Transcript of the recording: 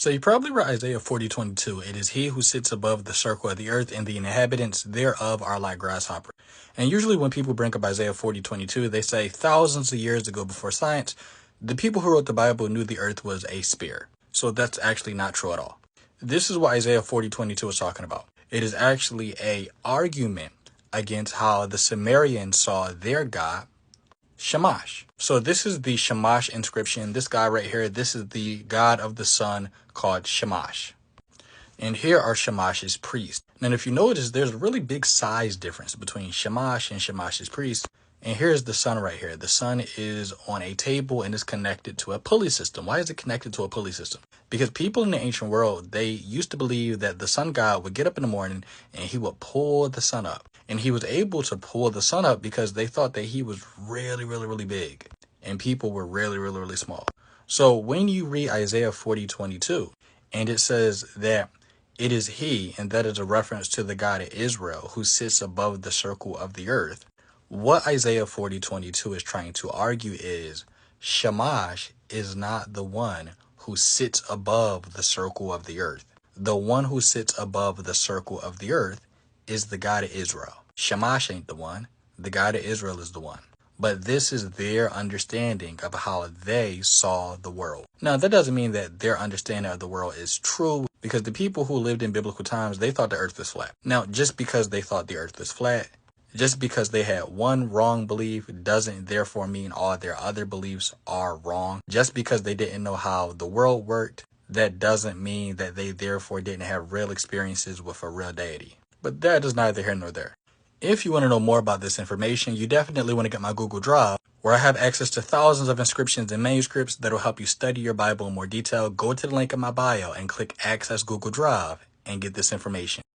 So you probably read Isaiah 40:22. It is he who sits above the circle of the earth, and the inhabitants thereof are like grasshoppers. And usually when people bring up Isaiah 40:22, they say thousands of years ago before science, the people who wrote the Bible knew the earth was a sphere. So that's actually not true at all. This is what Isaiah 40:22 is talking about. It is actually a argument against how the Sumerians saw their God, Shamash. So this is the Shamash inscription. This guy right here, this is the god of the sun called Shamash. And here are Shamash's priests. And if you notice, there's a really big size difference between Shamash and Shamash's priests. And here's the sun right here. The sun is on a table and is connected to a pulley system. Why is it connected to a pulley system? Because people in the ancient world, they used to believe that the sun god would get up in the morning and he would pull the sun up. And he was able to pull the sun up because they thought that he was really, really, really big. And people were really, really, really small. So when you read Isaiah 40:22, and it says that it is he, and that is a reference to the God of Israel who sits above the circle of the earth, what Isaiah 40:22 is trying to argue is Shamash is not the one who sits above the circle of the earth. The one who sits above the circle of the earth is the God of Israel. Shamash ain't the one. The God of Israel is the one. But this is their understanding of how they saw the world. Now, that doesn't mean that their understanding of the world is true, because the people who lived in biblical times, they thought the earth was flat. Now, just because they thought the earth was flat, just because they had one wrong belief doesn't therefore mean all their other beliefs are wrong. Just because they didn't know how the world worked, that doesn't mean that they therefore didn't have real experiences with a real deity. But that is neither here nor there. If you want to know more about this information, you definitely want to get my Google Drive, where I have access to thousands of inscriptions and manuscripts that will help you study your Bible in more detail. Go to the link in my bio and click Access Google Drive and get this information.